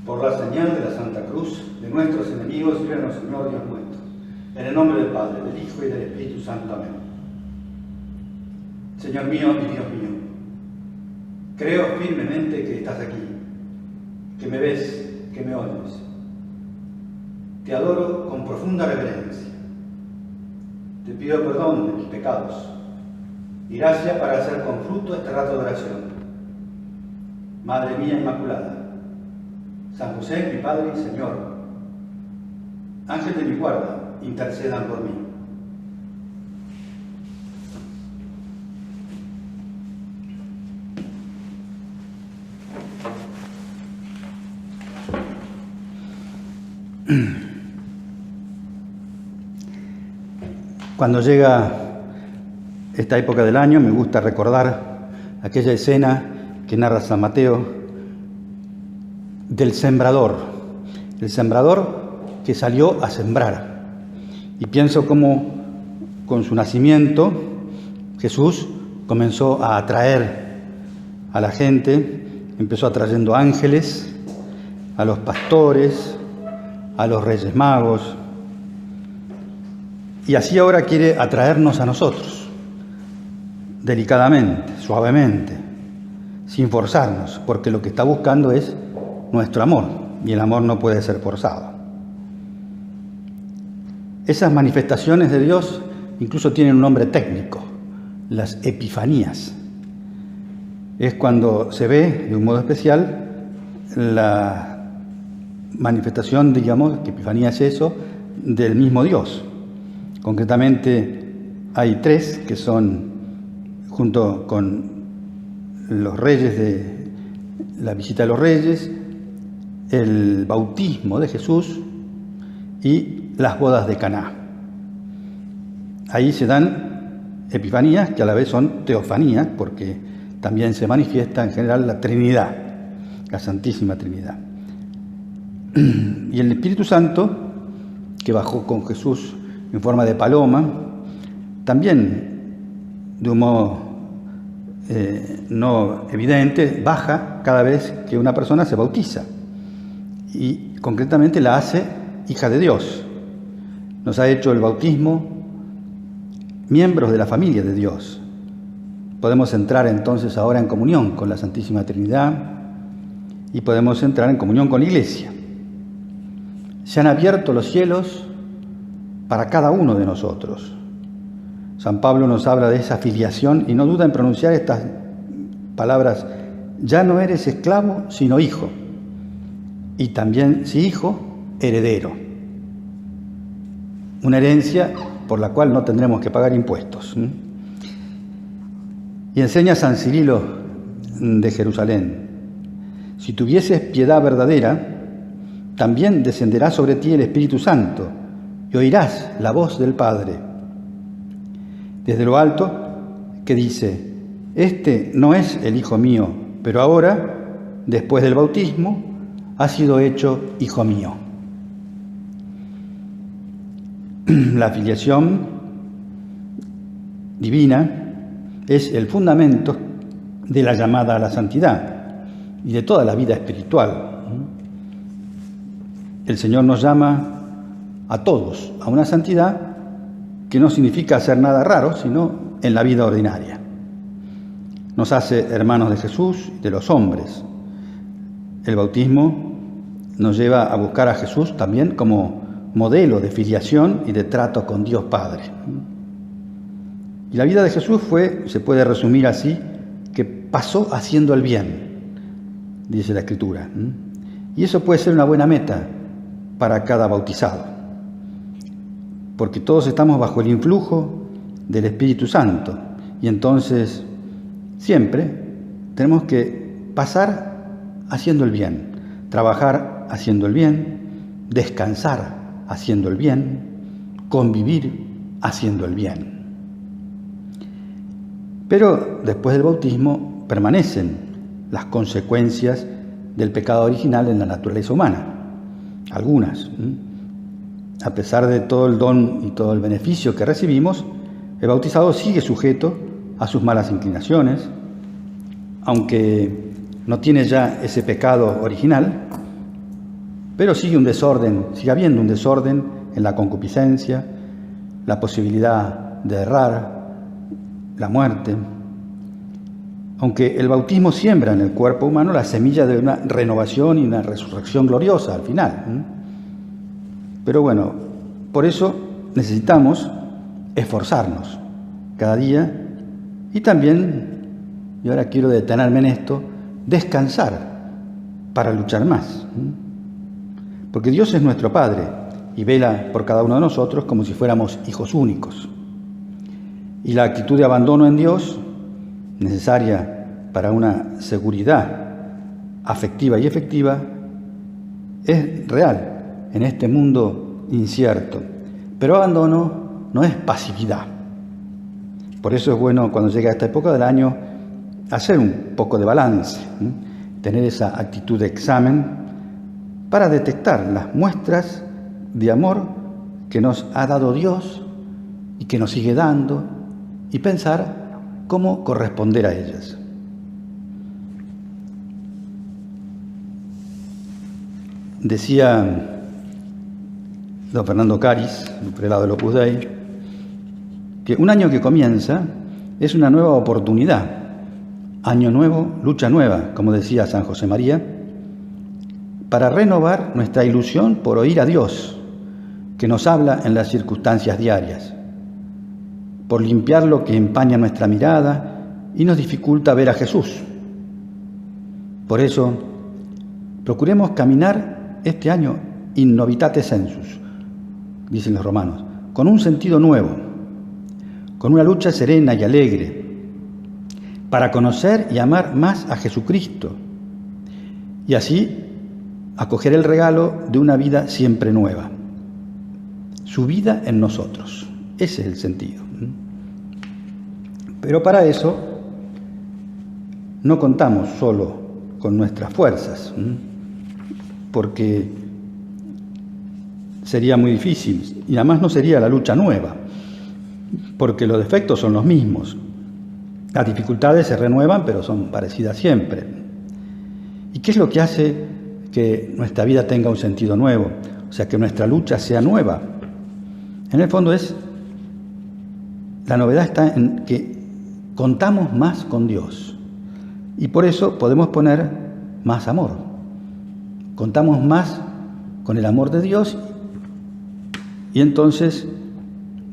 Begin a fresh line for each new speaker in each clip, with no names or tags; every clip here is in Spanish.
Por la señal de la Santa Cruz de nuestros enemigos, líbranos, Señor Dios nuestro. En el nombre del Padre, del Hijo y del Espíritu Santo. Amén. Señor mío y Dios mío, creo firmemente que estás aquí, que me ves, que me oyes. Te adoro con profunda reverencia. Te pido perdón de mis pecados y gracia para hacer con fruto este rato de oración. Madre mía Inmaculada, San José, mi Padre y Señor, ángel de mi guarda, intercedan por mí. Cuando llega esta época del año, me gusta recordar aquella escena que narra San Mateo del sembrador, el sembrador que salió a sembrar. Y pienso cómo con su nacimiento Jesús comenzó a atraer a la gente, empezó atrayendo ángeles, a los pastores, a los reyes magos, y así ahora quiere atraernos a nosotros, delicadamente, suavemente, sin forzarnos, porque lo que está buscando es nuestro amor, y el amor no puede ser forzado. Esas manifestaciones de Dios incluso tienen un nombre técnico, las epifanías. Es cuando se ve de un modo especial la manifestación, digamos, que epifanía es eso, del mismo Dios. Concretamente hay tres que son, junto con los reyes de la visita de los reyes, el bautismo de Jesús y las bodas de Caná. Ahí se dan epifanías que a la vez son teofanías, porque también se manifiesta en general la Trinidad, la Santísima Trinidad. Y el Espíritu Santo, que bajó con Jesús en forma de paloma, también de un modo no evidente, baja cada vez que una persona se bautiza. Y concretamente la hace hija de Dios. Nos ha hecho el bautismo miembros de la familia de Dios. Podemos entrar entonces ahora en comunión con la Santísima Trinidad y podemos entrar en comunión con la Iglesia. Se han abierto los cielos para cada uno de nosotros. San Pablo nos habla de esa filiación y no duda en pronunciar estas palabras: ya no eres esclavo, sino hijo, y también, si hijo, heredero. Una herencia por la cual no tendremos que pagar impuestos. Y enseña San Cirilo de Jerusalén: si tuvieses piedad verdadera, también descenderá sobre ti el Espíritu Santo, y oirás la voz del Padre desde lo alto, que dice: este no es el Hijo mío, pero ahora, después del bautismo, ha sido hecho Hijo mío. La filiación divina es el fundamento de la llamada a la santidad y de toda la vida espiritual. El Señor nos llama a todos a una santidad que no significa hacer nada raro, sino en la vida ordinaria. Nos hace hermanos de Jesús y de los hombres. El bautismo nos lleva a buscar a Jesús también como modelo de filiación y de trato con Dios Padre. Y la vida de Jesús se puede resumir así, que pasó haciendo el bien, dice la Escritura. Y eso puede ser una buena meta para cada bautizado, porque todos estamos bajo el influjo del Espíritu Santo, y entonces siempre tenemos que pasar haciendo el bien, trabajar haciendo el bien, descansar haciendo el bien, convivir haciendo el bien. Pero después del bautismo permanecen las consecuencias del pecado original en la naturaleza humana, algunas. A pesar de todo el don y todo el beneficio que recibimos, el bautizado sigue sujeto a sus malas inclinaciones, aunque no tiene ya ese pecado original, Pero sigue habiendo un desorden en la concupiscencia, la posibilidad de errar, la muerte. Aunque el bautismo siembra en el cuerpo humano la semilla de una renovación y una resurrección gloriosa al final. Pero bueno, por eso necesitamos esforzarnos cada día y también, y ahora quiero detenerme en esto, descansar para luchar más. Porque Dios es nuestro Padre y vela por cada uno de nosotros como si fuéramos hijos únicos. Y la actitud de abandono en Dios, necesaria para una seguridad afectiva y efectiva, es real en este mundo incierto. Pero abandono no es pasividad. Por eso es bueno, cuando llega esta época del año, hacer un poco de balance, tener esa actitud de examen para detectar las muestras de amor que nos ha dado Dios y que nos sigue dando, y pensar cómo corresponder a ellas. Decía don Fernando Caris, el prelado del Opus Dei, que un año que comienza es una nueva oportunidad. Año nuevo, lucha nueva, como decía San José María, para renovar nuestra ilusión por oír a Dios, que nos habla en las circunstancias diarias, por limpiar lo que empaña nuestra mirada y nos dificulta ver a Jesús. Por eso, procuremos caminar este año in novitate sensus, dicen los romanos, con un sentido nuevo, con una lucha serena y alegre, para conocer y amar más a Jesucristo, y así acoger el regalo de una vida siempre nueva, su vida en nosotros. Ese es el sentido. Pero para eso no contamos solo con nuestras fuerzas, porque sería muy difícil y además no sería la lucha nueva, porque los defectos son los mismos. Las dificultades se renuevan, pero son parecidas siempre. ¿Y qué es lo que hace que nuestra vida tenga un sentido nuevo? O sea, que nuestra lucha sea nueva. En el fondo la novedad está en que contamos más con Dios y por eso podemos poner más amor. Contamos más con el amor de Dios y entonces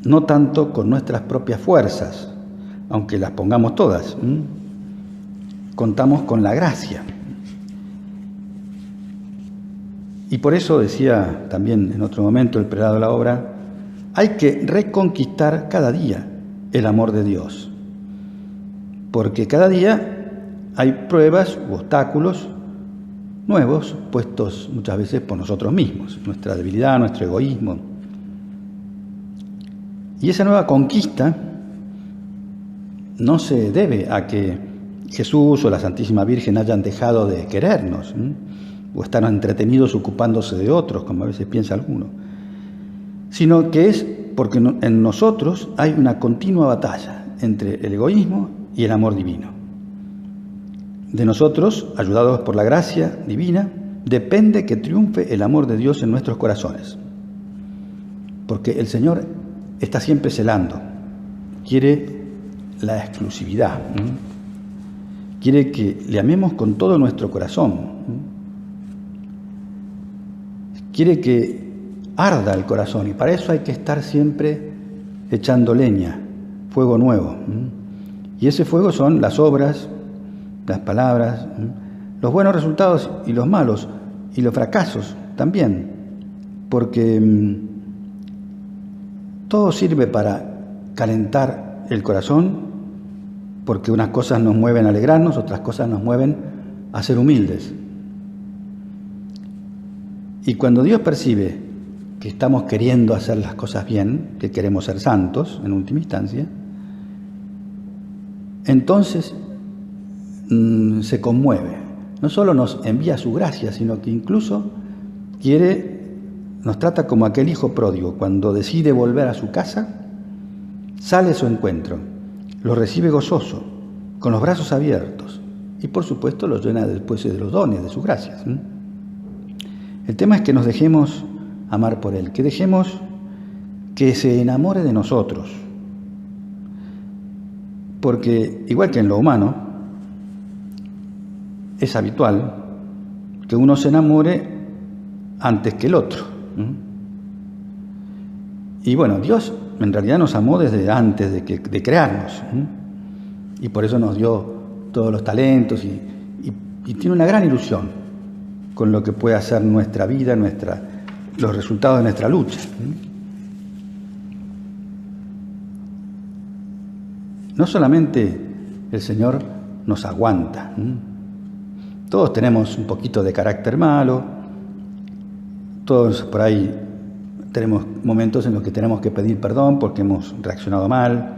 no tanto con nuestras propias fuerzas, aunque las pongamos todas. Contamos con la gracia. Y por eso decía también en otro momento el prelado de la obra, hay que reconquistar cada día el amor de Dios, porque cada día hay pruebas u obstáculos nuevos puestos muchas veces por nosotros mismos, nuestra debilidad, nuestro egoísmo. Y esa nueva conquista no se debe a que Jesús o la Santísima Virgen hayan dejado de querernos, o están entretenidos ocupándose de otros, como a veces piensa alguno, sino que es porque en nosotros hay una continua batalla entre el egoísmo y el amor divino. De nosotros, ayudados por la gracia divina, depende que triunfe el amor de Dios en nuestros corazones, porque el Señor está siempre celando, quiere la exclusividad, quiere que le amemos con todo nuestro corazón, quiere que arda el corazón y para eso hay que estar siempre echando leña, fuego nuevo. Y ese fuego son las obras, las palabras, los buenos resultados y los malos, y los fracasos también, porque todo sirve para calentar el corazón, porque unas cosas nos mueven a alegrarnos, otras cosas nos mueven a ser humildes. Y cuando Dios percibe que estamos queriendo hacer las cosas bien, que queremos ser santos en última instancia, entonces se conmueve. No solo nos envía su gracia, sino que incluso nos trata como aquel hijo pródigo. Cuando decide volver a su casa, sale a su encuentro, lo recibe gozoso, con los brazos abiertos, y por supuesto lo llena después de los dones, de sus gracias. El tema es que nos dejemos amar por Él, que dejemos que se enamore de nosotros. Porque, igual que en lo humano, es habitual que uno se enamore antes que el otro. Y bueno, Dios en realidad nos amó desde antes de crearnos. Y por eso nos dio todos los talentos y tiene una gran ilusión con lo que puede hacer nuestra vida, los resultados de nuestra lucha. No solamente el Señor nos aguanta. Todos tenemos un poquito de carácter malo, todos por ahí tenemos momentos en los que tenemos que pedir perdón porque hemos reaccionado mal,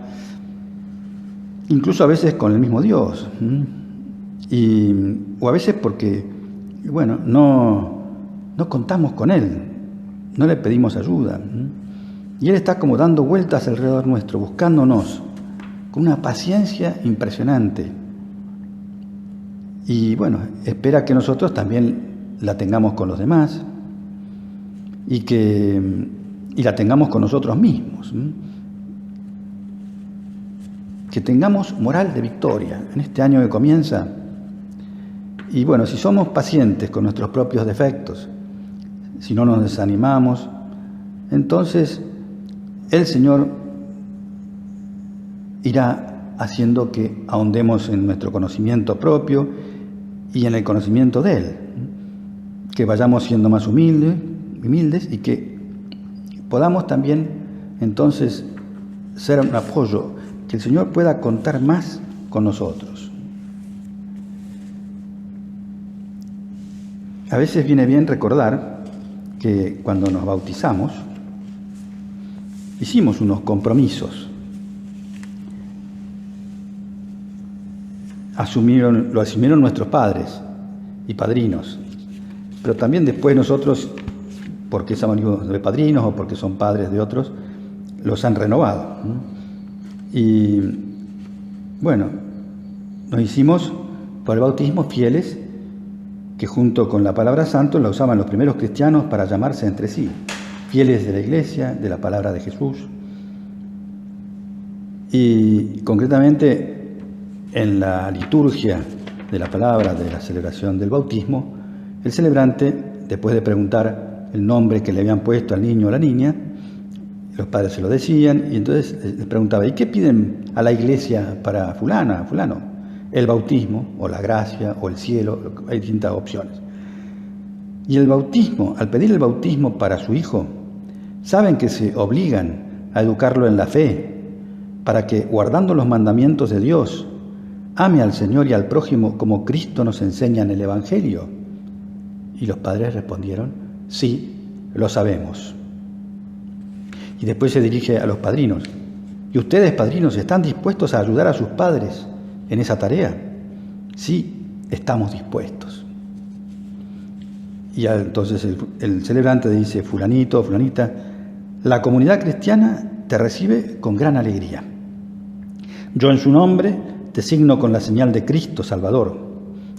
incluso a veces con el mismo Dios, o a veces porque, bueno, no contamos con Él, no le pedimos ayuda, y Él está como dando vueltas alrededor nuestro, buscándonos con una paciencia impresionante, y bueno, espera que nosotros también la tengamos con los demás y la tengamos con nosotros mismos. Que tengamos moral de victoria en este año que comienza. Y bueno, si somos pacientes con nuestros propios defectos, si no nos desanimamos, entonces el Señor irá haciendo que ahondemos en nuestro conocimiento propio y en el conocimiento de Él, que vayamos siendo más humildes y que podamos también entonces ser un apoyo, que el Señor pueda contar más con nosotros. A veces viene bien recordar que cuando nos bautizamos hicimos unos compromisos. Lo asumieron nuestros padres y padrinos, pero también después nosotros, porque somos hijos de padrinos o porque son padres de otros, los han renovado. Y bueno, nos hicimos por el bautismo fieles, que junto con la palabra santo la usaban los primeros cristianos para llamarse entre sí, fieles de la Iglesia, de la palabra de Jesús. Y concretamente en la liturgia de la palabra de la celebración del bautismo, el celebrante, después de preguntar el nombre que le habían puesto al niño o la niña, los padres se lo decían, y entonces les preguntaba, ¿y qué piden a la Iglesia para fulano? El bautismo, o la gracia, o el cielo, hay distintas opciones. Y el bautismo, al pedir el bautismo para su hijo, saben que se obligan a educarlo en la fe, para que, guardando los mandamientos de Dios, ame al Señor y al prójimo como Cristo nos enseña en el Evangelio. Y los padres respondieron, sí, lo sabemos. Y después se dirige a los padrinos. ¿Y ustedes, padrinos, están dispuestos a ayudar a sus padres en esa tarea? Sí, estamos dispuestos. Y entonces el celebrante dice, fulanito, fulanita, la comunidad cristiana te recibe con gran alegría. Yo en su nombre te signo con la señal de Cristo Salvador.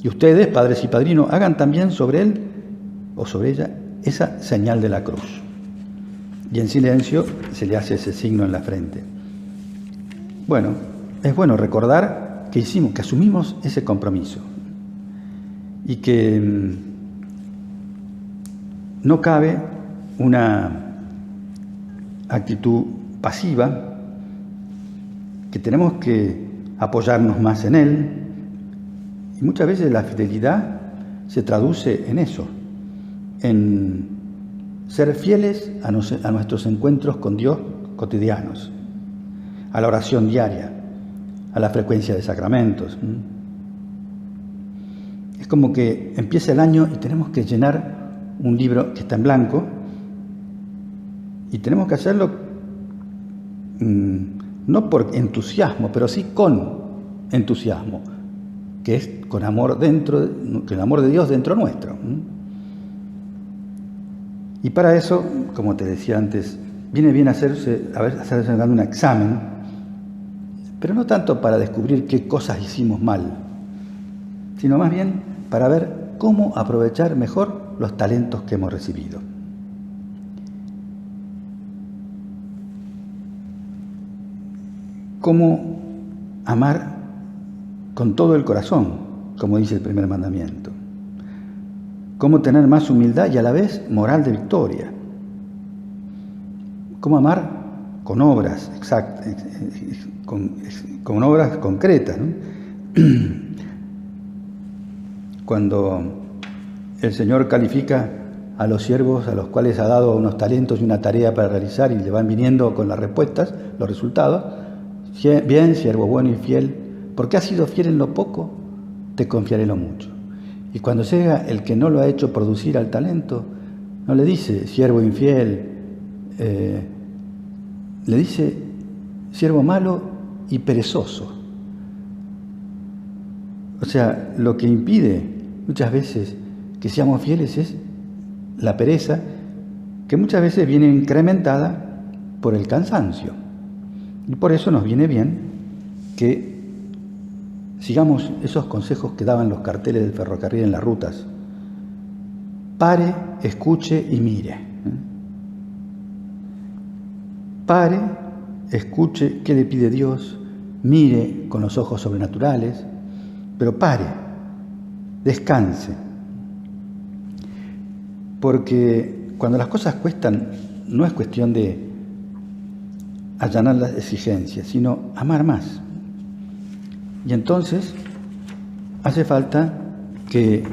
Y ustedes, padres y padrinos, hagan también sobre él o sobre ella esa señal de la cruz. Y en silencio se le hace ese signo en la frente. Bueno, es bueno recordar que asumimos ese compromiso y que no cabe una actitud pasiva, que tenemos que apoyarnos más en Él, y muchas veces la fidelidad se traduce en eso, en ser fieles a nuestros encuentros con Dios cotidianos, a la oración diaria, a la frecuencia de sacramentos. Es como que empieza el año y tenemos que llenar un libro que está en blanco, y tenemos que hacerlo no por entusiasmo, pero sí con entusiasmo, que es con amor que el amor de Dios dentro nuestro. Y para eso, como te decía antes, viene bien hacerse un examen, pero no tanto para descubrir qué cosas hicimos mal, sino más bien para ver cómo aprovechar mejor los talentos que hemos recibido. ¿Cómo amar con todo el corazón, como dice el primer mandamiento? ¿Cómo tener más humildad y a la vez moral de victoria? ¿Cómo amar con obras exactas, con obras concretas, ¿no? Cuando el Señor califica a los siervos a los cuales ha dado unos talentos y una tarea para realizar y le van viniendo con las respuestas, los resultados, bien, siervo bueno y fiel, porque has sido fiel en lo poco, te confiaré en lo mucho. Y cuando llega el que no lo ha hecho producir al talento, no le dice siervo infiel, le dice siervo malo y perezoso. O sea, lo que impide muchas veces que seamos fieles es la pereza, que muchas veces viene incrementada por el cansancio. Y por eso nos viene bien que sigamos esos consejos que daban los carteles del ferrocarril en las rutas. Pare, escuche y mire. Pare, escuche qué le pide Dios, mire con los ojos sobrenaturales, pero pare, descanse. Porque cuando las cosas cuestan, no es cuestión de allanar las exigencias, sino amar más. Y entonces hace falta que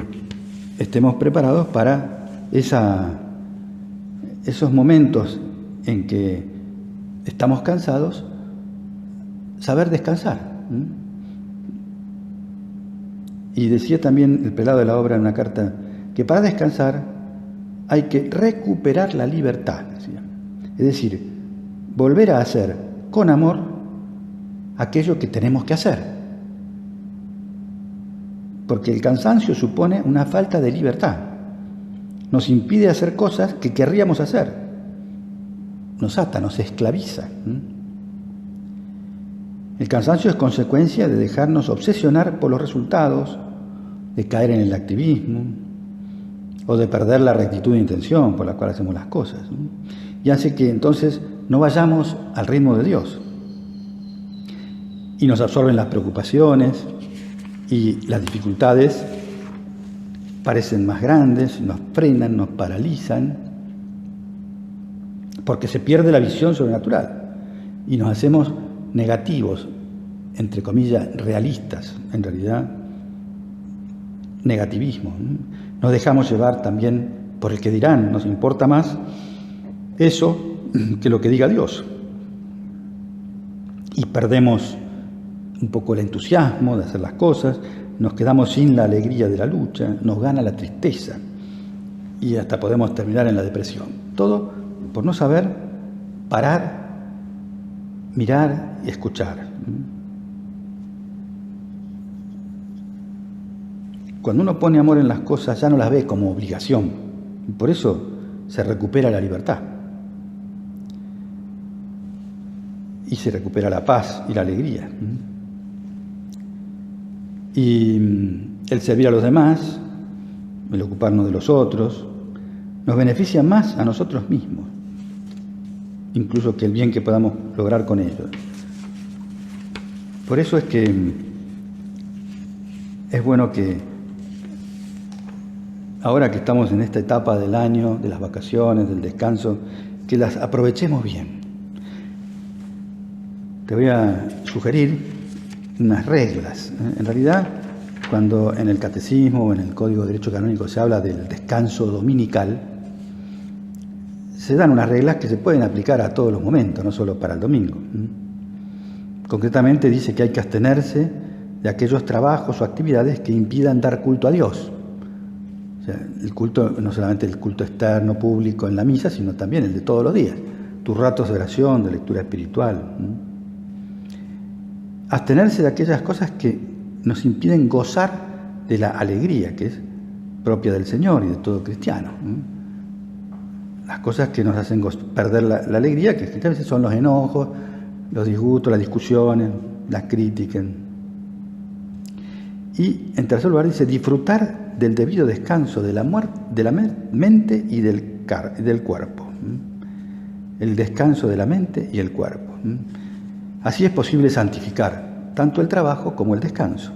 estemos preparados para esos momentos en que estamos cansados, saber descansar. Y decía también el prelado de la obra en una carta que para descansar hay que recuperar la libertad, decía. Es decir, volver a hacer con amor aquello que tenemos que hacer. Porque el cansancio supone una falta de libertad. Nos impide hacer cosas que querríamos hacer. Nos ata, nos esclaviza. El cansancio es consecuencia de dejarnos obsesionar por los resultados, de caer en el activismo o de perder la rectitud de intención por la cual hacemos las cosas. Y hace que entonces no vayamos al ritmo de Dios. Y nos absorben las preocupaciones y las dificultades parecen más grandes, nos frenan, nos paralizan, porque se pierde la visión sobrenatural y nos hacemos negativos, entre comillas, realistas, en realidad negativismo. Nos dejamos llevar también por el que dirán, nos importa más eso que lo que diga Dios. Y perdemos un poco el entusiasmo de hacer las cosas, nos quedamos sin la alegría de la lucha, nos gana la tristeza y hasta podemos terminar en la depresión. Todo por no saber parar, mirar y escuchar. Cuando uno pone amor en las cosas ya no las ve como obligación y por eso se recupera la libertad y se recupera la paz y la alegría. Y el servir a los demás, el ocuparnos de los otros, nos beneficia más a nosotros mismos, incluso que el bien que podamos lograr con ellos. Por eso es que es bueno que ahora que estamos en esta etapa del año, de las vacaciones, del descanso, que las aprovechemos bien. Te voy a sugerir unas reglas. En realidad, cuando en el catecismo o en el Código de Derecho Canónico se habla del descanso dominical, se dan unas reglas que se pueden aplicar a todos los momentos, no solo para el domingo. Concretamente dice que hay que abstenerse de aquellos trabajos o actividades que impidan dar culto a Dios. O sea, el culto, no solamente el culto externo, público en la misa, sino también el de todos los días, tus ratos de oración, de lectura espiritual. Abstenerse de aquellas cosas que nos impiden gozar de la alegría que es propia del Señor y de todo cristiano. Las cosas que nos hacen perder la alegría, que a veces son los enojos, los disgustos, las discusiones, las críticas. Y en tercer lugar dice disfrutar del debido descanso de la mente y del cuerpo. El descanso de la mente y el cuerpo. Así es posible santificar tanto el trabajo como el descanso.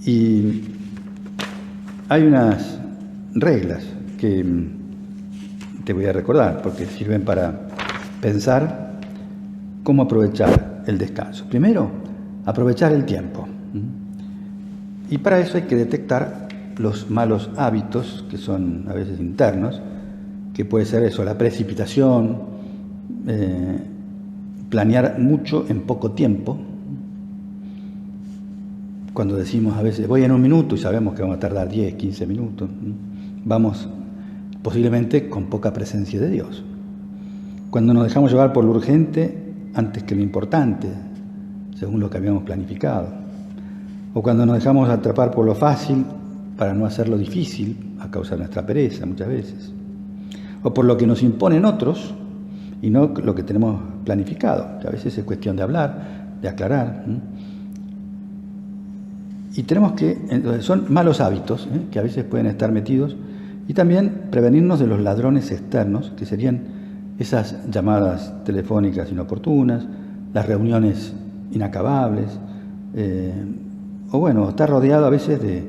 Y hay unas reglas que te voy a recordar porque sirven para pensar cómo aprovechar el descanso. Primero, aprovechar el tiempo. Y para eso hay que detectar los malos hábitos, que son a veces internos, que puede ser eso, la precipitación, planear mucho en poco tiempo. Cuando decimos a veces, voy en 1 minuto y sabemos que vamos a tardar 10, 15 minutos, vamos posiblemente con poca presencia de Dios. Cuando nos dejamos llevar por lo urgente antes que lo importante, según lo que habíamos planificado. O cuando nos dejamos atrapar por lo fácil para no hacer lo difícil, a causa de nuestra pereza muchas veces. O por lo que nos imponen otros y no lo que tenemos planificado, que a veces es cuestión de hablar, de aclarar. Y tenemos que, entonces son malos hábitos que a veces pueden estar metidos, y también prevenirnos de los ladrones externos, que serían esas llamadas telefónicas inoportunas, las reuniones inacabables, o bueno, estar rodeado a veces de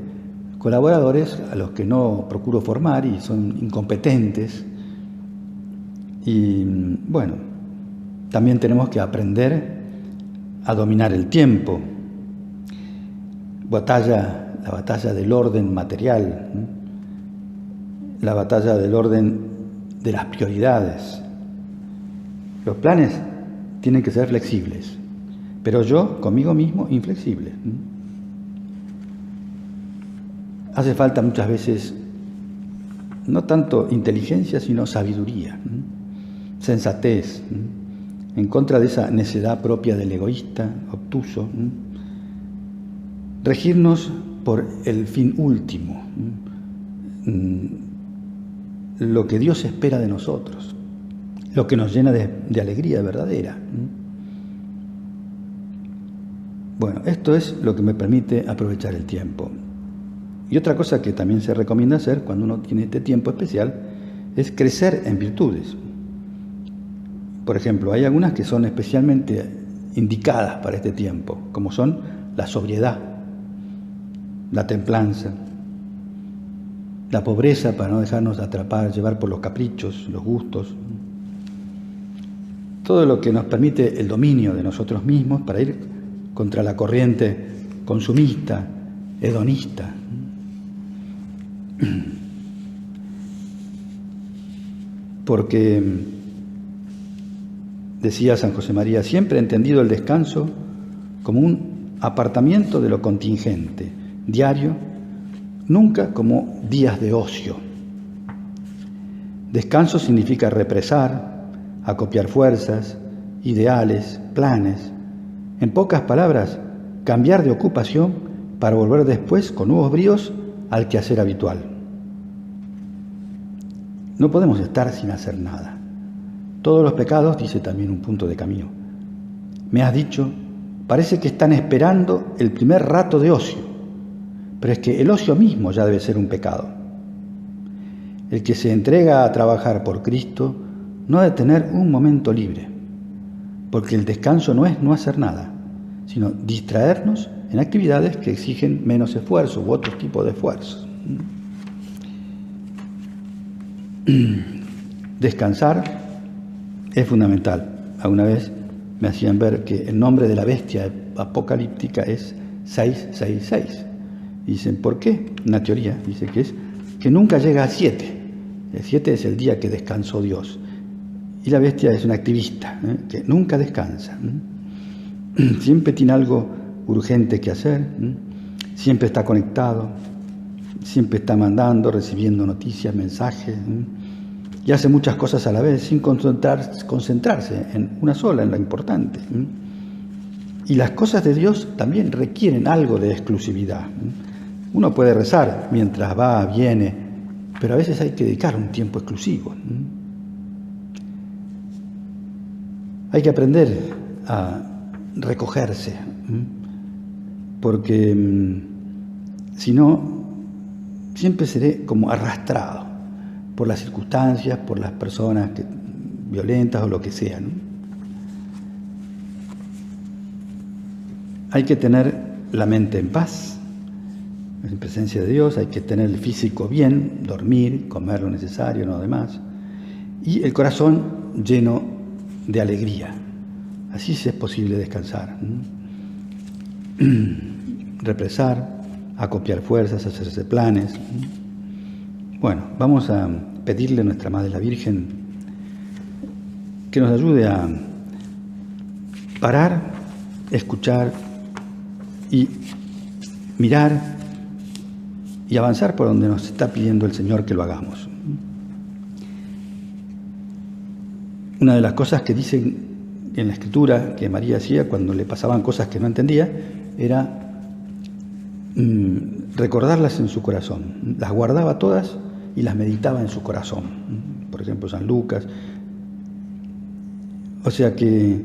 colaboradores a los que no procuro formar y son incompetentes. Y bueno, también tenemos que aprender a dominar el tiempo. La batalla del orden material, la batalla del orden de las prioridades. Los planes tienen que ser flexibles, pero yo, conmigo mismo, inflexible. Hace falta muchas veces, no tanto inteligencia, sino sabiduría, sensatez, en contra de esa necedad propia del egoísta, obtuso. Regirnos por el fin último, lo que Dios espera de nosotros, lo que nos llena de alegría verdadera. Bueno, esto es lo que me permite aprovechar el tiempo. Y otra cosa que también se recomienda hacer cuando uno tiene este tiempo especial es crecer en virtudes. Por ejemplo, hay algunas que son especialmente indicadas para este tiempo, como son la sobriedad, la templanza, la pobreza para no dejarnos atrapar, llevar por los caprichos, los gustos, todo lo que nos permite el dominio de nosotros mismos para ir contra la corriente consumista, hedonista. Porque, decía San José María, siempre he entendido el descanso como un apartamiento de lo contingente, diario, nunca como días de ocio. Descanso significa represar, acopiar fuerzas, ideales, planes. En pocas palabras, cambiar de ocupación para volver después con nuevos bríos al quehacer habitual. No podemos estar sin hacer nada. Todos los pecados, dice también un punto de camino. Me has dicho, parece que están esperando el primer rato de ocio, pero es que el ocio mismo ya debe ser un pecado. El que se entrega a trabajar por Cristo no ha de tener un momento libre, porque el descanso no es no hacer nada, sino distraernos en actividades que exigen menos esfuerzo u otro tipo de esfuerzos. Descansar es fundamental. Alguna vez me hacían ver que el nombre de la bestia apocalíptica es 666. Y dicen, ¿por qué? Una teoría dice que es que nunca llega a 7. El 7 es el día que descansó Dios. Y la bestia es una activista, que nunca descansa. Siempre tiene algo urgente que hacer, siempre está conectado, siempre está mandando, recibiendo noticias, mensajes, y hace muchas cosas a la vez sin concentrarse en una sola, en lo importante. Y las cosas de Dios también requieren algo de exclusividad. Uno puede rezar mientras va, viene, pero a veces hay que dedicar un tiempo exclusivo. Hay que aprender a recogerse, porque si no, siempre seré como arrastrado por las circunstancias, por las personas violentas o lo que sea, ¿no? Hay que tener la mente en paz, en presencia de Dios, hay que tener el físico bien, dormir, comer lo necesario, no demás, y el corazón lleno de alegría. Así sí es posible descansar, represar, acopiar fuerzas, hacerse planes. Bueno, vamos a pedirle a nuestra Madre la Virgen que nos ayude a parar, escuchar y mirar y avanzar por donde nos está pidiendo el Señor que lo hagamos. Una de las cosas que dicen en la Escritura que María hacía cuando le pasaban cosas que no entendía era recordarlas en su corazón. Las guardaba todas y las meditaba en su corazón. Por ejemplo, San Lucas. O sea que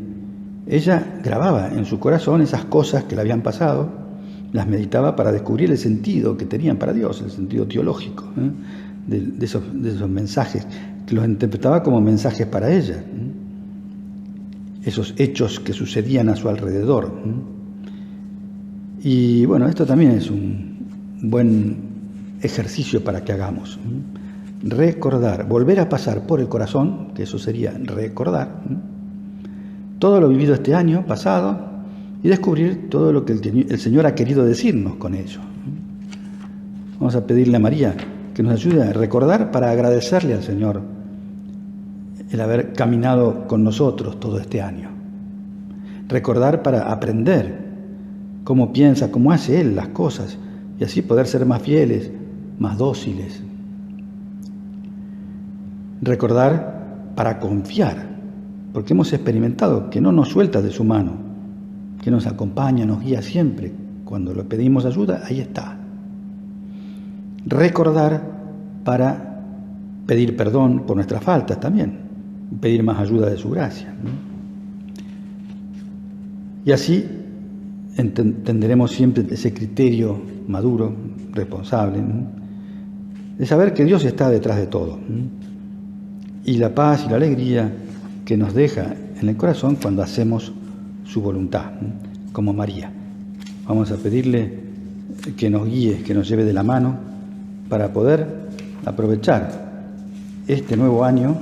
ella grababa en su corazón esas cosas que le habían pasado, las meditaba para descubrir el sentido que tenían para Dios, el sentido teológico, de esos mensajes, que los interpretaba como mensajes para ella, esos hechos que sucedían a su alrededor. Y bueno, esto también es un buen ejercicio para que hagamos. Recordar, volver a pasar por el corazón, que eso sería recordar, todo lo vivido este año pasado y descubrir todo lo que el Señor ha querido decirnos con ello. Vamos a pedirle a María que nos ayude a recordar para agradecerle al Señor el haber caminado con nosotros todo este año. Recordar para aprender cómo piensa, cómo hace Él las cosas y así poder ser más fieles, más dóciles. Recordar para confiar, porque hemos experimentado que no nos suelta de su mano, que nos acompaña, nos guía siempre. Cuando le pedimos ayuda, ahí está. Recordar para pedir perdón por nuestras faltas también, pedir más ayuda de su gracia, ¿no? Y así entenderemos siempre ese criterio maduro, responsable, ¿no?, de saber que Dios está detrás de todo, ¿no?, y la paz y la alegría que nos deja en el corazón cuando hacemos su voluntad, ¿no?, como María. Vamos a pedirle que nos guíe, que nos lleve de la mano para poder aprovechar este nuevo año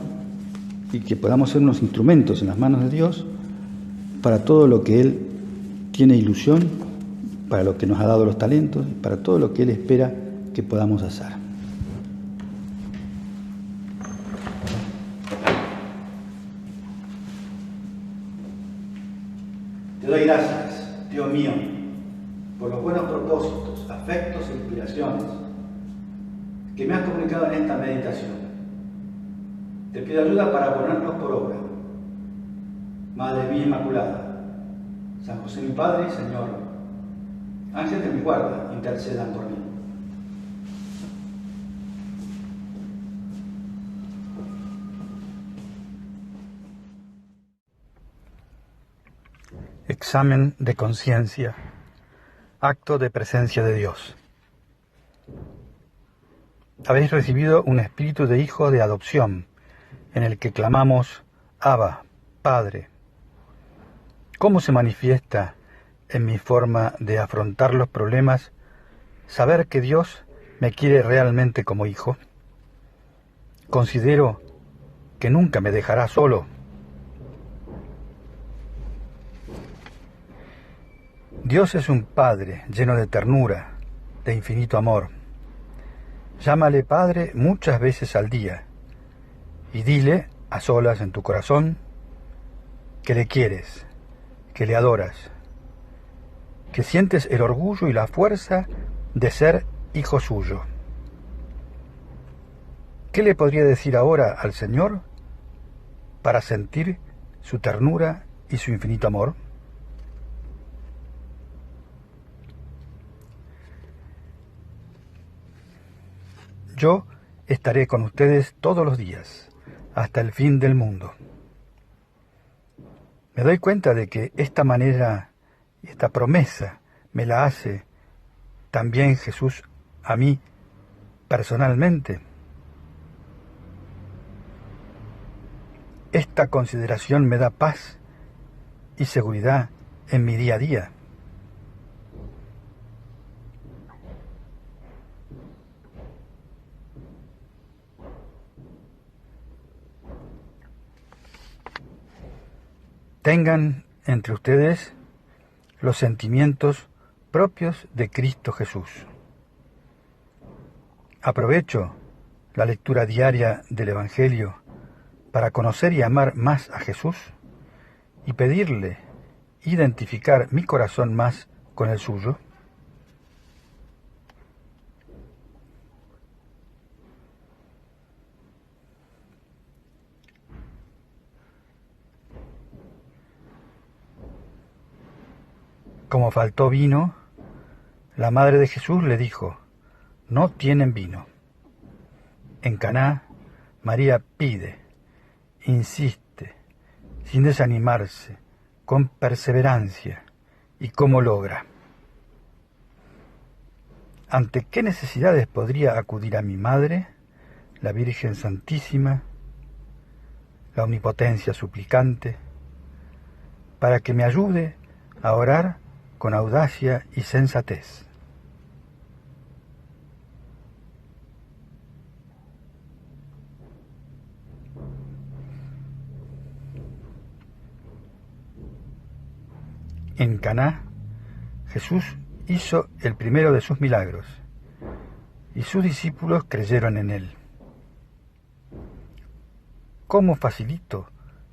y que podamos ser unos instrumentos en las manos de Dios para todo lo que Él tiene ilusión, para lo que nos ha dado los talentos, para todo lo que Él espera que podamos hacer. Te doy gracias, Dios mío, por los buenos propósitos, afectos e inspiraciones que me has comunicado en esta meditación. Te pido ayuda para ponerlos por obra. Madre mía Inmaculada, San José mi Padre y Señor, ángel de mi guarda, intercedan por mí. Examen de conciencia, acto de presencia de Dios. Habéis recibido un espíritu de hijo de adopción, en el que clamamos, Abba, Padre. ¿Cómo se manifiesta en mi forma de afrontar los problemas saber que Dios me quiere realmente como hijo? Considero que nunca me dejará solo. Dios es un Padre lleno de ternura, de infinito amor. Llámale Padre muchas veces al día y dile, a solas en tu corazón, que le quieres, que le adoras, que sientes el orgullo y la fuerza de ser hijo suyo. ¿Qué le podría decir ahora al Señor para sentir su ternura y su infinito amor? Yo estaré con ustedes todos los días, hasta el fin del mundo. Me doy cuenta de que esta manera, esta promesa me la hace también Jesús a mí personalmente. Esta consideración me da paz y seguridad en mi día a día. Tengan entre ustedes los sentimientos propios de Cristo Jesús. Aprovecho la lectura diaria del Evangelio para conocer y amar más a Jesús y pedirle identificar mi corazón más con el suyo. Como faltó vino, la madre de Jesús le dijo: no tienen vino. En Caná, María pide, insiste, sin desanimarse, con perseverancia. ¿Y cómo logra? ¿Ante qué necesidades podría acudir a mi madre, la Virgen Santísima, la Omnipotencia suplicante, para que me ayude a orar con audacia y sensatez? En Caná, Jesús hizo el primero de sus milagros, y sus discípulos creyeron en él. ¿Cómo facilito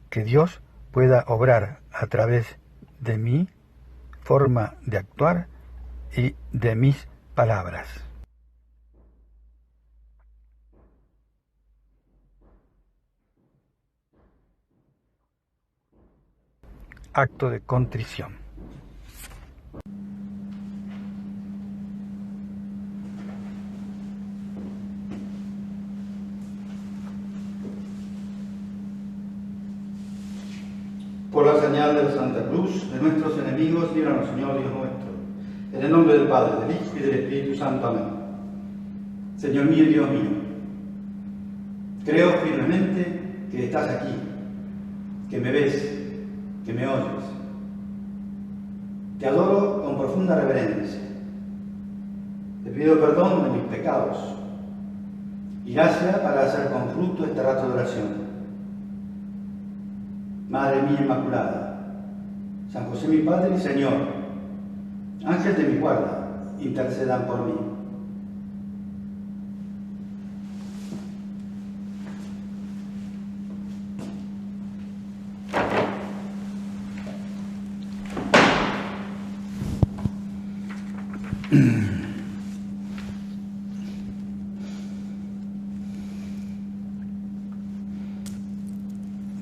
que Dios pueda obrar a través de mi forma de actuar y de mis palabras? Acto de contrición.
Por la señal de la Santa Cruz de nuestros enemigos, líbranos, Señor Dios nuestro. En el nombre del Padre, del Hijo y del Espíritu Santo. Amén. Señor mío y Dios mío, creo firmemente que estás aquí, que me ves, que me oyes. Te adoro con profunda reverencia. Te pido perdón de mis pecados y gracia para hacer con fruto este rato de oración. Madre mía Inmaculada, San José mi Padre y Señor, ángel de mi guarda, intercedan por mí.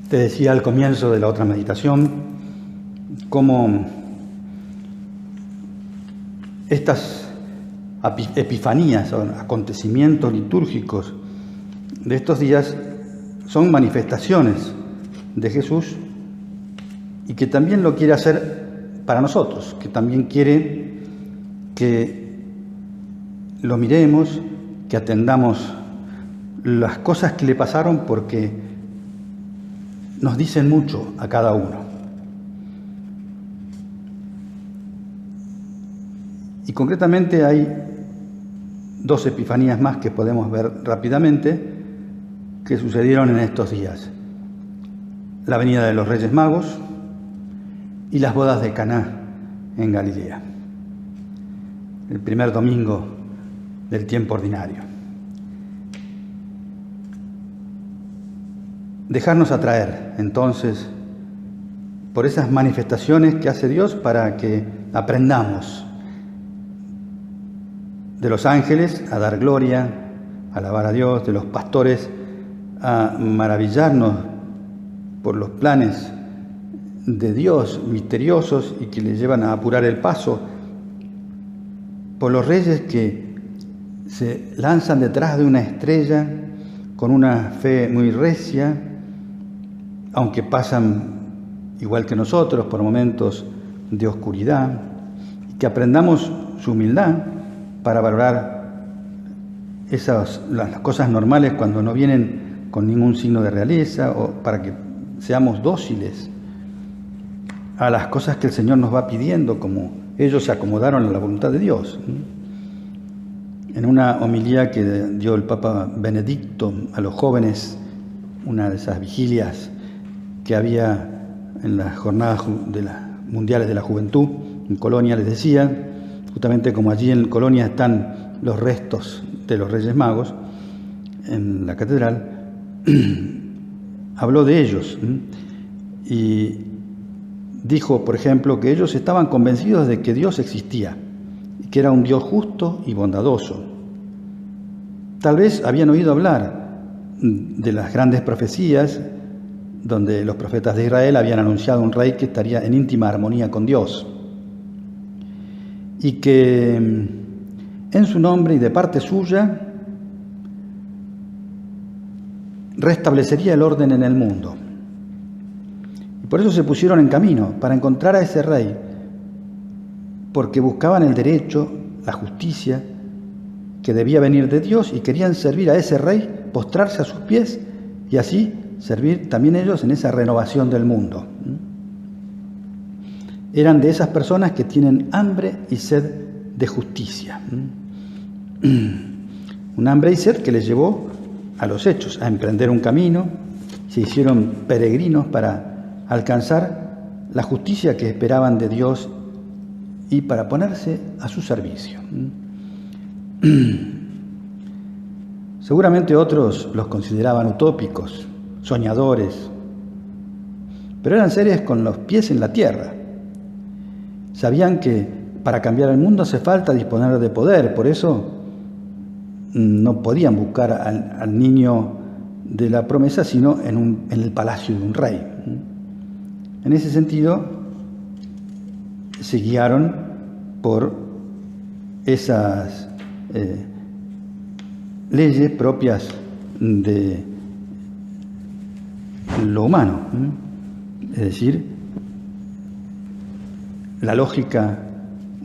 Te decía al comienzo de la otra meditación cómo estas epifanías o acontecimientos litúrgicos de estos días son manifestaciones de Jesús y que también lo quiere hacer para nosotros, que también quiere que lo miremos, que atendamos las cosas que le pasaron porque nos dicen mucho a cada uno. Y concretamente hay dos epifanías más que podemos ver rápidamente que sucedieron en estos días. La venida de los Reyes Magos y las bodas de Caná en Galilea, el primer domingo del tiempo ordinario. Dejarnos atraer, entonces, por esas manifestaciones que hace Dios para que aprendamos de los ángeles a dar gloria, a alabar a Dios, de los pastores a maravillarnos por los planes de Dios misteriosos y que le llevan a apurar el paso, por los reyes que se lanzan detrás de una estrella con una fe muy recia, aunque pasan igual que nosotros por momentos de oscuridad, que aprendamos su humildad para valorar las cosas normales cuando no vienen con ningún signo de realeza, o para que seamos dóciles a las cosas que el Señor nos va pidiendo, como ellos se acomodaron a la voluntad de Dios. En una homilía que dio el Papa Benedicto a los jóvenes, una de esas vigilias que había en las jornadas mundiales de la juventud en Colonia, les decía, justamente como allí en Colonia están los restos de los Reyes Magos, en la catedral, habló de ellos y dijo, por ejemplo, que ellos estaban convencidos de que Dios existía y que era un Dios justo y bondadoso. Tal vez habían oído hablar de las grandes profecías donde los profetas de Israel habían anunciado un rey que estaría en íntima armonía con Dios y que en su nombre y de parte suya restablecería el orden en el mundo. Y por eso se pusieron en camino, para encontrar a ese rey, porque buscaban el derecho, la justicia, que debía venir de Dios, y querían servir a ese rey, postrarse a sus pies y así servir también ellos en esa renovación del mundo. Eran de esas personas que tienen hambre y sed de justicia. Un hambre y sed que les llevó a los hechos, a emprender un camino, se hicieron peregrinos para alcanzar la justicia que esperaban de Dios y para ponerse a su servicio. Seguramente otros los consideraban utópicos, soñadores, pero eran seres con los pies en la tierra. Sabían que para cambiar el mundo hace falta disponer de poder, por eso no podían buscar al niño de la promesa, sino en el palacio de un rey. En ese sentido, se guiaron por esas leyes propias de lo humano, es decir, la lógica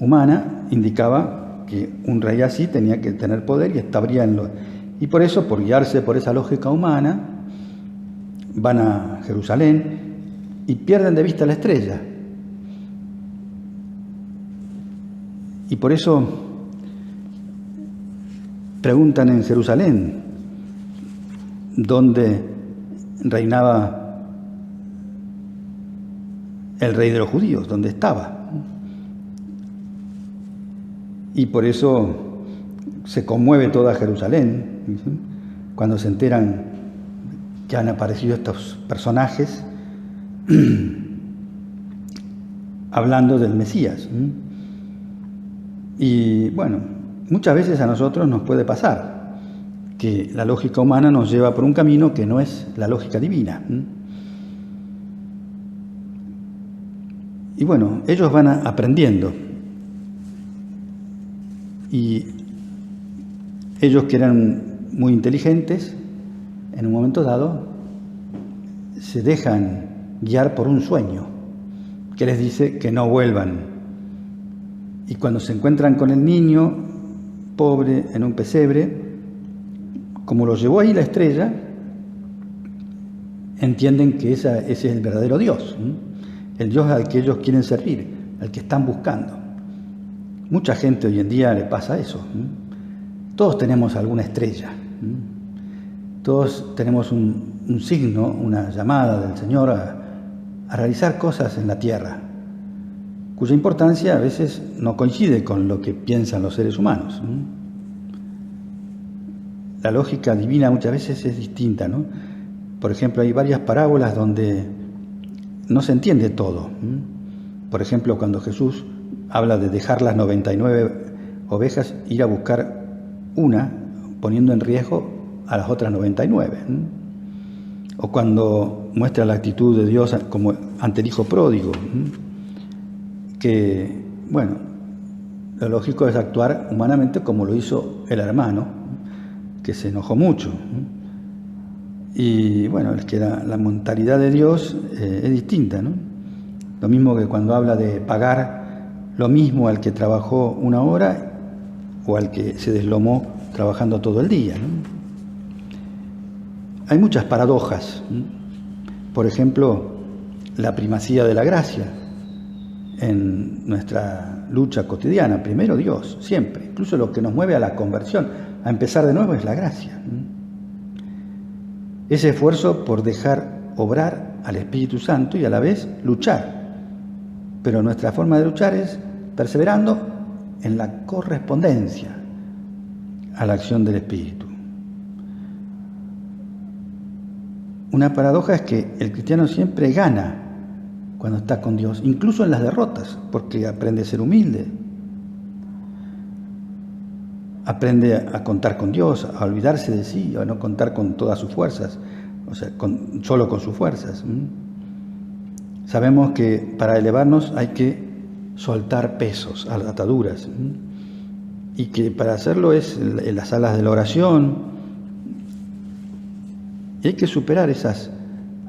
humana indicaba que un rey así tenía que tener poder y estaría y por eso, por guiarse por esa lógica humana, van a Jerusalén y pierden de vista la estrella. Y por eso preguntan en Jerusalén, ¿dónde reinaba el rey de los judíos? ¿Dónde estaba? Y por eso se conmueve toda Jerusalén cuando se enteran que han aparecido estos personajes hablando del Mesías. Y bueno, muchas veces a nosotros nos puede pasar que la lógica humana nos lleva por un camino que no es la lógica divina. Y bueno, ellos van aprendiendo. Y ellos, que eran muy inteligentes, en un momento dado se dejan guiar por un sueño que les dice que no vuelvan. Y cuando se encuentran con el niño pobre en un pesebre, como lo llevó ahí la estrella, entienden que ese es el verdadero Dios, el Dios al que ellos quieren servir, al que están buscando. Mucha gente hoy en día le pasa eso. Todos tenemos alguna estrella. Todos tenemos un signo, una llamada del Señor a realizar cosas en la tierra, cuya importancia a veces no coincide con lo que piensan los seres humanos. La lógica divina muchas veces es distinta, ¿no? Por ejemplo, hay varias parábolas donde no se entiende todo. Por ejemplo, cuando Jesús habla de dejar las 99 ovejas, ir a buscar una, poniendo en riesgo a las otras 99. O cuando muestra la actitud de Dios como ante el hijo pródigo, que, bueno, lo lógico es actuar humanamente como lo hizo el hermano, que se enojó mucho. Y bueno, es que la mentalidad de Dios es distinta, ¿no? Lo mismo que cuando habla de pagar lo mismo al que trabajó 1 hora o al que se deslomó trabajando todo el día, ¿no? Hay muchas paradojas. Por ejemplo, la primacía de la gracia en nuestra lucha cotidiana. Primero Dios, siempre. Incluso lo que nos mueve a la conversión, a empezar de nuevo, es la gracia. Ese esfuerzo por dejar obrar al Espíritu Santo y a la vez luchar. Pero nuestra forma de luchar es perseverando en la correspondencia a la acción del Espíritu. Una paradoja es que el cristiano siempre gana cuando está con Dios, incluso en las derrotas, porque aprende a ser humilde, aprende a contar con Dios, a olvidarse de sí, a no contar con todas sus fuerzas, o sea, solo con sus fuerzas. Sabemos que para elevarnos hay que soltar pesos, ataduras, y que para hacerlo es en las salas de la oración. Y hay que superar esas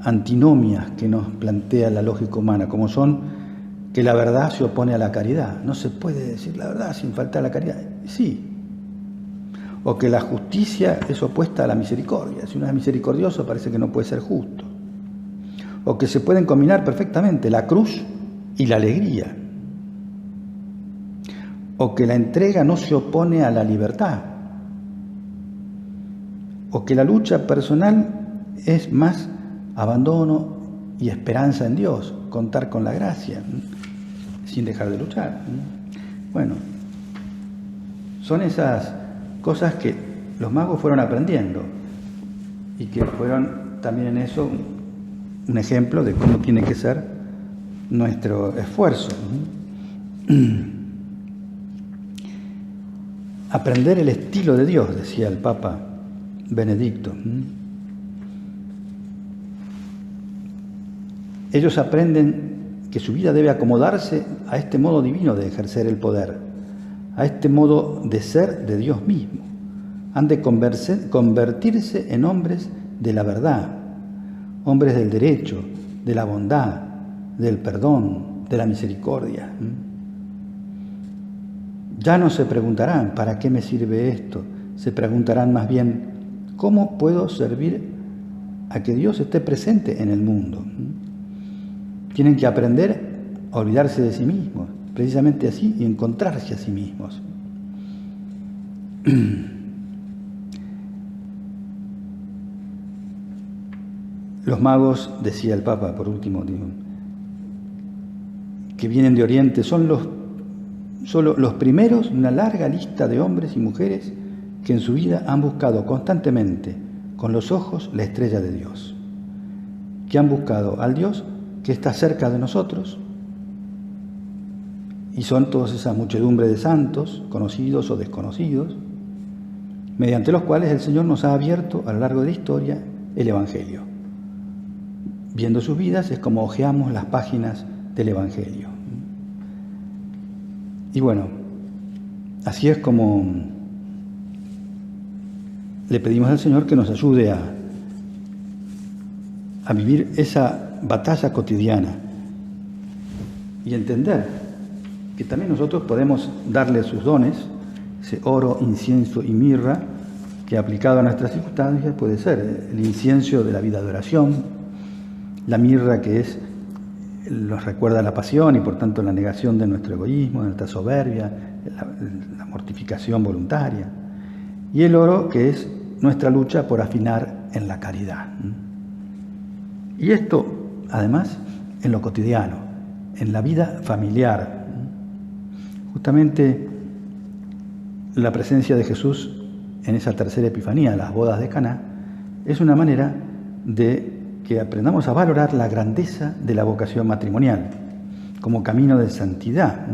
antinomias que nos plantea la lógica humana, como son que la verdad se opone a la caridad. No se puede decir la verdad sin faltar a la caridad. Sí. O que la justicia es opuesta a la misericordia. Si uno es misericordioso parece que no puede ser justo. O que se pueden combinar perfectamente la cruz y la alegría. O que la entrega no se opone a la libertad. O que la lucha personal es más abandono y esperanza en Dios, contar con la gracia, sin dejar de luchar. Bueno, son esas cosas que los magos fueron aprendiendo y que fueron también en eso un ejemplo de cómo tiene que ser nuestro esfuerzo. Aprender el estilo de Dios, decía el Papa Benedicto. Ellos aprenden que su vida debe acomodarse a este modo divino de ejercer el poder, a este modo de ser de Dios mismo. Han de convertirse en hombres de la verdad, hombres del derecho, de la bondad, del perdón, de la misericordia. Ya no se preguntarán, ¿para qué me sirve esto? Se preguntarán más bien, ¿cómo puedo servir a que Dios esté presente en el mundo? Tienen que aprender a olvidarse de sí mismos, precisamente así, y encontrarse a sí mismos. Los magos, decía el Papa por último, que vienen de Oriente, son solo los primeros de una larga lista de hombres y mujeres que en su vida han buscado constantemente con los ojos la estrella de Dios, que han buscado al Dios que está cerca de nosotros, y son todas esas muchedumbre de santos, conocidos o desconocidos, mediante los cuales el Señor nos ha abierto a lo largo de la historia el Evangelio. Viendo sus vidas es como hojeamos las páginas del Evangelio. Y bueno, así es como le pedimos al Señor que nos ayude a vivir esa batalla cotidiana y entender que también nosotros podemos darle sus dones, ese oro, incienso y mirra, que aplicado a nuestras circunstancias puede ser el incienso de la vida de oración, la mirra que nos recuerda la pasión y por tanto la negación de nuestro egoísmo, de nuestra soberbia, la mortificación voluntaria, y el oro que es nuestra lucha por afinar en la caridad. Y esto, además, en lo cotidiano, en la vida familiar. Justamente la presencia de Jesús en esa tercera Epifanía, las bodas de Caná, es una manera de que aprendamos a valorar la grandeza de la vocación matrimonial como camino de santidad.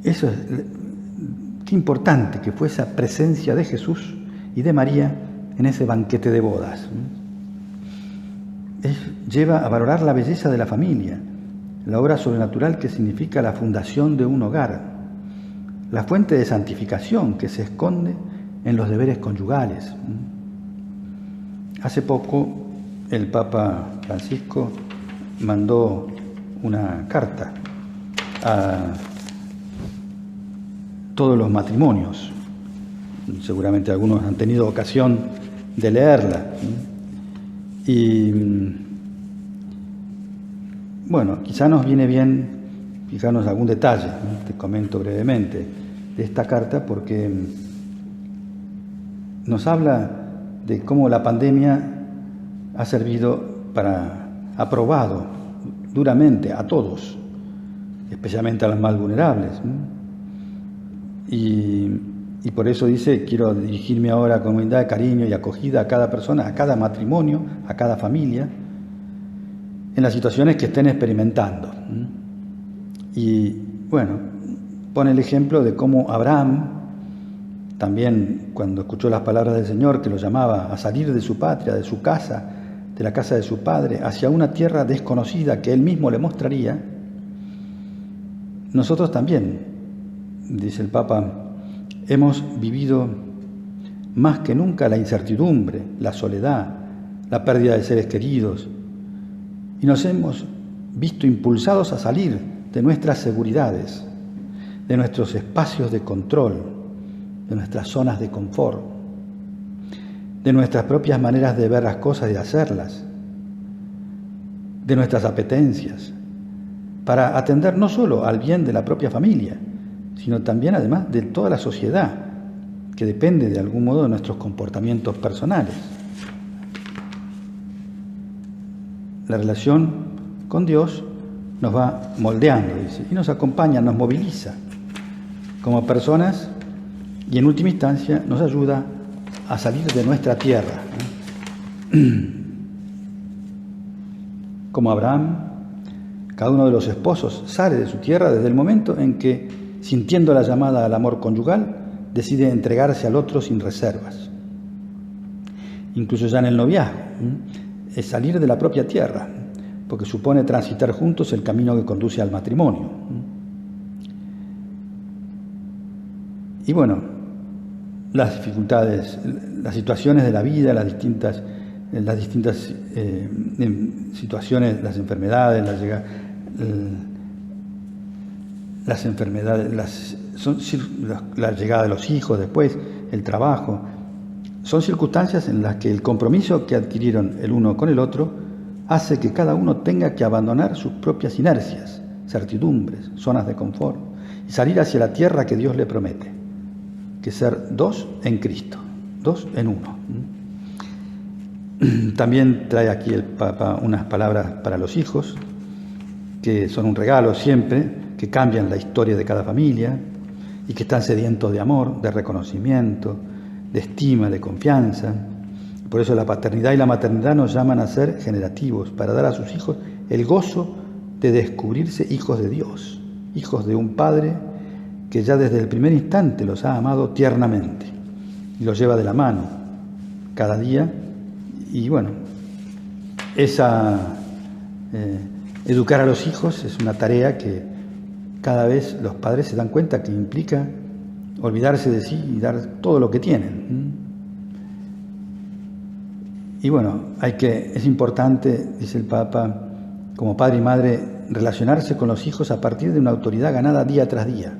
Eso es, qué importante que fue esa presencia de Jesús y de María en ese banquete de bodas. Lleva a valorar la belleza de la familia, la obra sobrenatural que significa la fundación de un hogar, la fuente de santificación que se esconde en los deberes conyugales. Hace poco el Papa Francisco mandó una carta a todos los matrimonios. Seguramente algunos han tenido ocasión de leerla. Y bueno, quizá nos viene bien fijarnos en algún detalle, te comento brevemente, de esta carta, porque nos habla de cómo la pandemia ha servido ha probado duramente a todos, especialmente a los más vulnerables. Y por eso dice, quiero dirigirme ahora con humildad, cariño y acogida a cada persona, a cada matrimonio, a cada familia, en las situaciones que estén experimentando. Y bueno, pone el ejemplo de cómo Abraham, también cuando escuchó las palabras del Señor que lo llamaba a salir de su patria, de su casa, de la casa de su padre, hacia una tierra desconocida que él mismo le mostraría, nosotros también, dice el Papa, hemos vivido más que nunca la incertidumbre, la soledad, la pérdida de seres queridos, y nos hemos visto impulsados a salir de nuestras seguridades, de nuestros espacios de control, de nuestras zonas de confort, de nuestras propias maneras de ver las cosas y de hacerlas, de nuestras apetencias, para atender no solo al bien de la propia familia, sino también además de toda la sociedad, que depende de algún modo de nuestros comportamientos personales. La relación con Dios nos va moldeando, dice, y nos acompaña, nos moviliza como personas y en última instancia nos ayuda a salir de nuestra tierra. Como Abraham, cada uno de los esposos sale de su tierra desde el momento en que, sintiendo la llamada al amor conyugal, decide entregarse al otro sin reservas. Incluso ya en el noviazgo, es salir de la propia tierra, porque supone transitar juntos el camino que conduce al matrimonio. Y bueno, las dificultades, las situaciones de la vida, las distintas situaciones, las enfermedades, la llegada de los hijos después, el trabajo, son circunstancias en las que el compromiso que adquirieron el uno con el otro hace que cada uno tenga que abandonar sus propias inercias, certidumbres, zonas de confort y salir hacia la tierra que Dios le promete, que ser dos en Cristo, dos en uno. También trae aquí el Papa unas palabras para los hijos, que son un regalo siempre, que cambian la historia de cada familia y que están sedientos de amor, de reconocimiento, de estima, de confianza. Por eso la paternidad y la maternidad nos llaman a ser generativos, para dar a sus hijos el gozo de descubrirse hijos de Dios, hijos de un Padre que ya desde el primer instante los ha amado tiernamente y los lleva de la mano cada día. Y bueno, educar a los hijos es una tarea que cada vez los padres se dan cuenta que implica olvidarse de sí y dar todo lo que tienen. Y bueno, es importante, dice el Papa, como padre y madre, relacionarse con los hijos a partir de una autoridad ganada día tras día.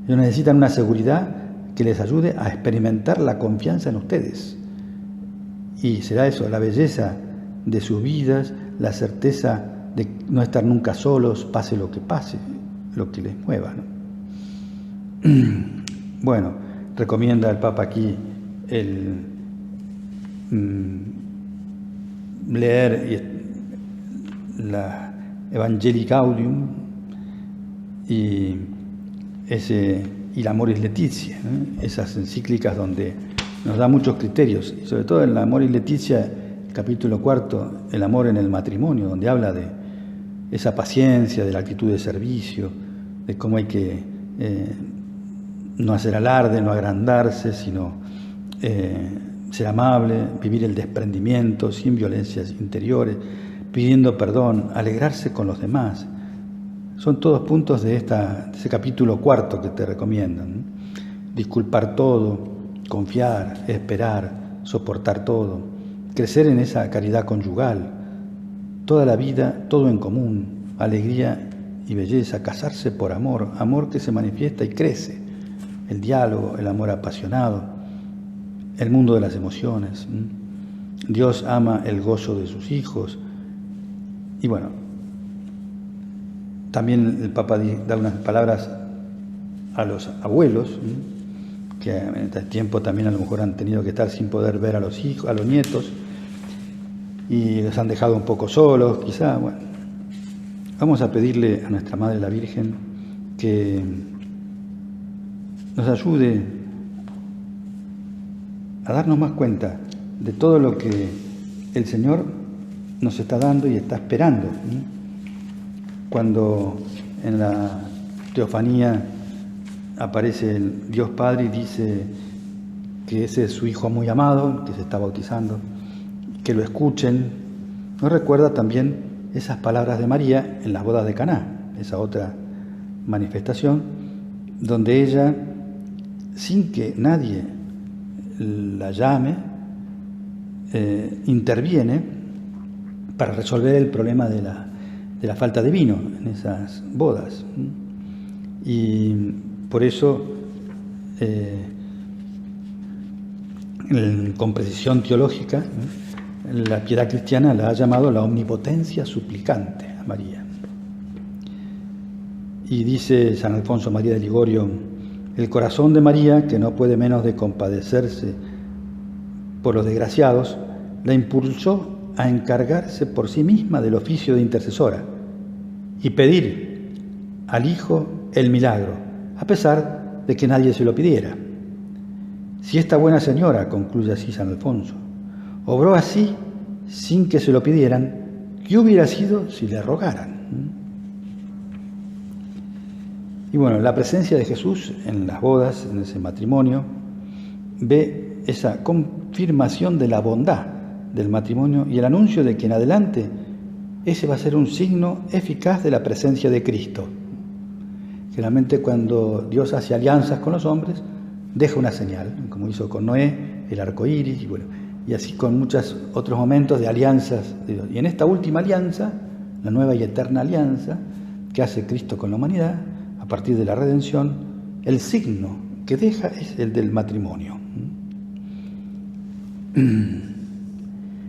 Ellos necesitan una seguridad que les ayude a experimentar la confianza en ustedes. Y será eso, la belleza de sus vidas, la certeza de no estar nunca solos, pase, lo que les mueva, ¿no? Bueno, recomienda el Papa aquí leer la Evangelii Gaudium y l'Amoris Laetitia, ¿no? Esas encíclicas donde nos da muchos criterios, y sobre todo en la Amoris Laetitia, el capítulo 4, el amor en el matrimonio, donde habla de esa paciencia, de la actitud de servicio, de cómo hay que no hacer alarde, no agrandarse, sino ser amable, vivir el desprendimiento sin violencias interiores, pidiendo perdón, alegrarse con los demás. Son todos puntos de ese capítulo 4 que te recomiendan, ¿no? Disculpar todo, confiar, esperar, soportar todo, crecer en esa caridad conyugal, toda la vida, todo en común, alegría y belleza, casarse por amor, amor que se manifiesta y crece, el diálogo, el amor apasionado, el mundo de las emociones. Dios ama el gozo de sus hijos. Y bueno, también el Papa da unas palabras a los abuelos, que en este tiempo también a lo mejor han tenido que estar sin poder ver a los hijos, a los nietos, y los han dejado un poco solos, quizá. Bueno, vamos a pedirle a nuestra Madre la Virgen que nos ayude a darnos más cuenta de todo lo que el Señor nos está dando y está esperando. Cuando en la teofanía aparece el Dios Padre y dice que ese es su Hijo muy amado, que se está bautizando, que lo escuchen, nos recuerda también esas palabras de María en las bodas de Caná, esa otra manifestación, donde ella, sin que nadie la llame, interviene para resolver el problema de la falta de vino en esas bodas. Y por eso, con precisión teológica, la piedad cristiana la ha llamado la omnipotencia suplicante a María. Y dice San Alfonso María de Ligorio: el corazón de María, que no puede menos de compadecerse por los desgraciados, la impulsó a encargarse por sí misma del oficio de intercesora y pedir al Hijo el milagro, a pesar de que nadie se lo pidiera. Si esta buena señora, concluye así San Alfonso, obró así sin que se lo pidieran, ¿qué hubiera sido si le rogaran? Y bueno, la presencia de Jesús en las bodas, en ese matrimonio, ve esa confirmación de la bondad del matrimonio y el anuncio de que en adelante ese va a ser un signo eficaz de la presencia de Cristo. Generalmente cuando Dios hace alianzas con los hombres, deja una señal, como hizo con Noé, el arco iris, y así con muchos otros momentos de alianzas de Dios. Y en esta última alianza, la nueva y eterna alianza que hace Cristo con la humanidad, a partir de la redención, el signo que deja es el del matrimonio.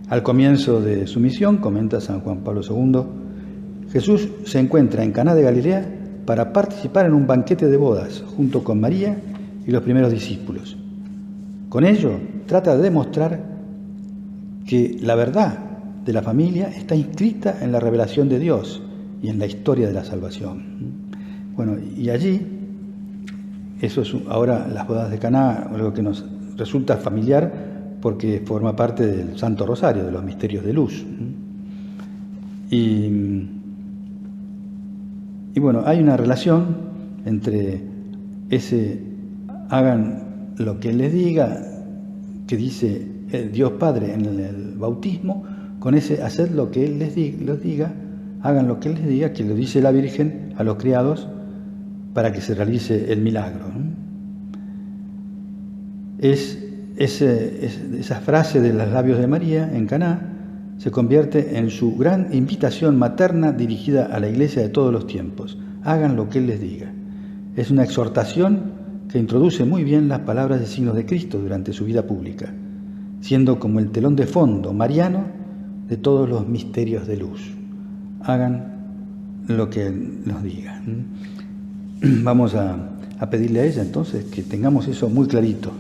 Al comienzo de su misión, comenta San Juan Pablo II, Jesús se encuentra en Caná de Galilea para participar en un banquete de bodas junto con María y los primeros discípulos. Con ello trata de demostrar que la verdad de la familia está inscrita en la revelación de Dios y en la historia de la salvación. Bueno, y allí, eso es ahora las bodas de Caná, algo que nos resulta familiar porque forma parte del Santo Rosario, de los misterios de luz. Y bueno, hay una relación entre ese hagan lo que Él les diga, que dice el Dios Padre en el bautismo, con ese hacer lo que Él les diga, hagan lo que Él les diga, que lo dice la Virgen a los criados para que se realice el milagro. Esa frase de los labios de María en Caná se convierte en su gran invitación materna dirigida a la Iglesia de todos los tiempos. Hagan lo que Él les diga. Es una exhortación que introduce muy bien las palabras y signos de Cristo durante su vida pública, siendo como el telón de fondo mariano de todos los misterios de luz. Hagan lo que Él nos diga. Vamos a pedirle a ella entonces que tengamos eso muy clarito,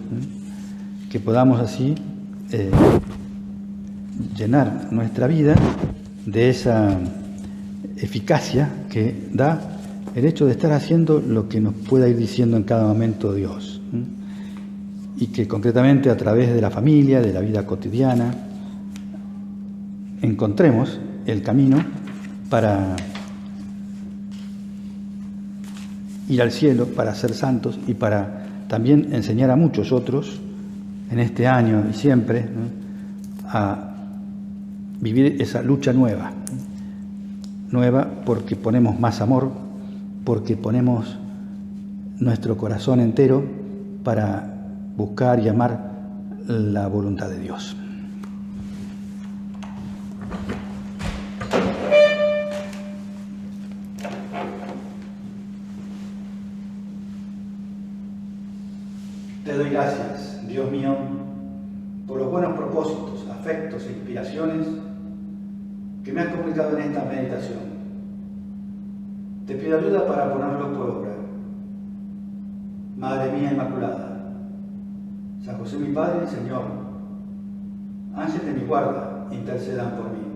que podamos así llenar nuestra vida de esa eficacia que da el hecho de estar haciendo lo que nos pueda ir diciendo en cada momento Dios, y que concretamente a través de la familia, de la vida cotidiana, encontremos el camino para ir al cielo, para ser santos y para también enseñar a muchos otros en este año y siempre, a vivir esa lucha nueva porque ponemos más amor, porque ponemos nuestro corazón entero para buscar y amar la voluntad de Dios.
Te doy gracias, Dios mío, por los buenos propósitos, afectos e inspiraciones que me has comunicado en esta meditación. Te pido ayuda para ponerlos por obra. Madre mía Inmaculada, San José mi Padre y Señor, ángeles de mi guarda, intercedan por mí.